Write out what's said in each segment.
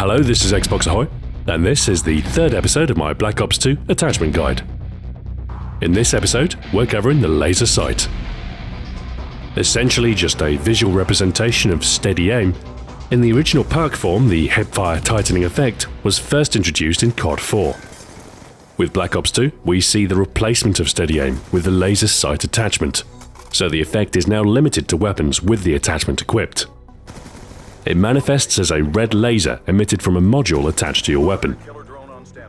Hello, this is Xbox Ahoy, and this is the third episode of my Black Ops 2 attachment guide. In this episode, we're covering the laser sight. Essentially just a visual representation of steady aim, in the original perk form, the hipfire-tightening effect was first introduced in COD 4. With Black Ops 2, we see the replacement of steady aim with the laser sight attachment, so the effect is now limited to weapons with the attachment equipped. It manifests as a red laser emitted from a module attached to your weapon.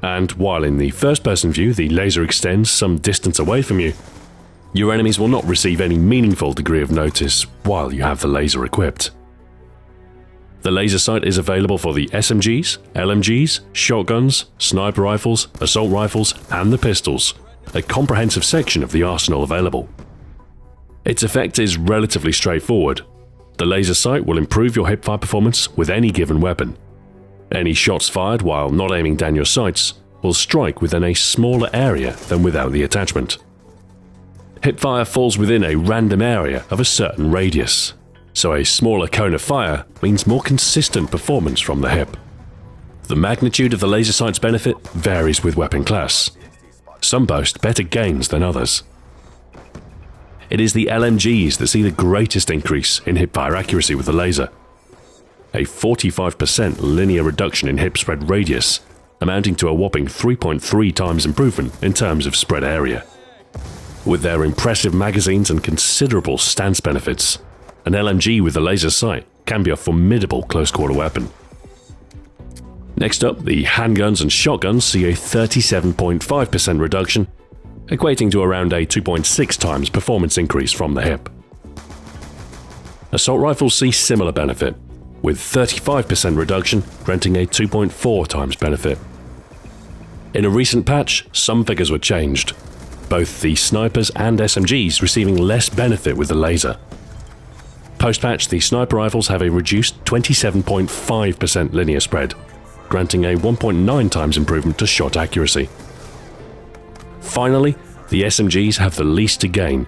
And while in the first-person view the laser extends some distance away from you, your enemies will not receive any meaningful degree of notice while you have the laser equipped. The laser sight is available for the SMGs, LMGs, shotguns, sniper rifles, assault rifles, and the pistols, a comprehensive section of the arsenal available. Its effect is relatively straightforward. The laser sight will improve your hipfire performance with any given weapon. Any shots fired while not aiming down your sights will strike within a smaller area than without the attachment. Hipfire falls within a random area of a certain radius, so a smaller cone of fire means more consistent performance from the hip. The magnitude of the laser sight's benefit varies with weapon class. Some boast better gains than others. It is the LMGs that see the greatest increase in hipfire accuracy with the laser. A 45% linear reduction in hip spread radius, amounting to a whopping 3.3 times improvement in terms of spread area. With their impressive magazines and considerable stance benefits, an LMG with the laser sight can be a formidable close-quarter weapon. Next up, the handguns and shotguns see a 37.5% reduction, equating to around a 2.6 times performance increase from the hip. Assault rifles see similar benefit, with 35% reduction granting a 2.4 times benefit. In a recent patch, some figures were changed, both the snipers and SMGs receiving less benefit with the laser. Post-patch, the sniper rifles have a reduced 27.5% linear spread, granting a 1.9 times improvement to shot accuracy. Finally, the SMGs have the least to gain,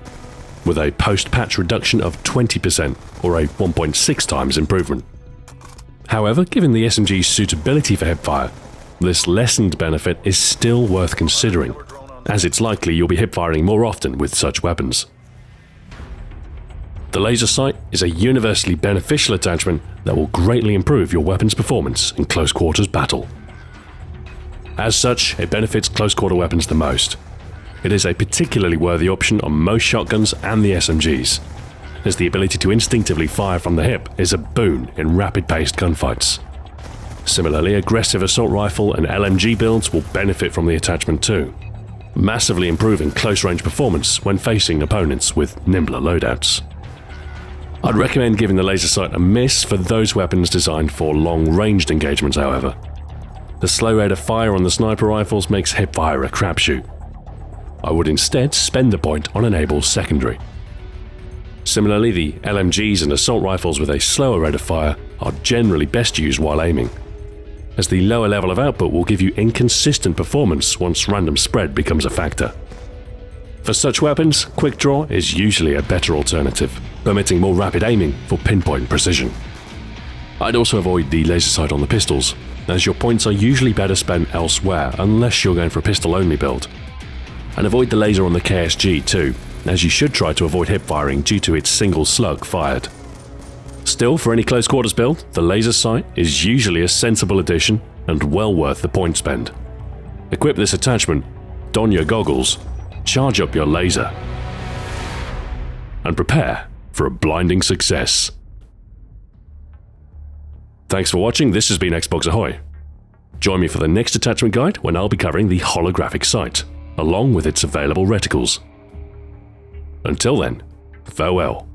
with a post-patch reduction of 20% or a 1.6 times improvement. However, given the SMG's suitability for hipfire, this lessened benefit is still worth considering, as it's likely you'll be hipfiring more often with such weapons. The laser sight is a universally beneficial attachment that will greatly improve your weapon's performance in close quarters battle. As such, it benefits close quarter weapons the most. It is a particularly worthy option on most shotguns and the SMGs, as the ability to instinctively fire from the hip is a boon in rapid-paced gunfights. Similarly, aggressive assault rifle and LMG builds will benefit from the attachment too, massively improving close-range performance when facing opponents with nimbler loadouts. I'd recommend giving the laser sight a miss for those weapons designed for long-ranged engagements, however. The slow rate of fire on the sniper rifles makes hipfire a crapshoot. I would instead spend the point on enable secondary. Similarly, the LMGs and assault rifles with a slower rate of fire are generally best used while aiming, as the lower level of output will give you inconsistent performance once random spread becomes a factor. For such weapons, quick draw is usually a better alternative, permitting more rapid aiming for pinpoint precision. I'd also avoid the laser sight on the pistols, as your points are usually better spent elsewhere unless you're going for a pistol-only build. And avoid the laser on the KSG too, as you should try to avoid hip firing due to its single slug fired. Still, for any close quarters build, the laser sight is usually a sensible addition and well worth the point spend. Equip this attachment, don your goggles, charge up your laser, and prepare for a blinding success. Thanks for watching. This has been Xbox Ahoy. Join me for the next attachment guide when I'll be covering the holographic sight, along with its available reticles. Until then, farewell.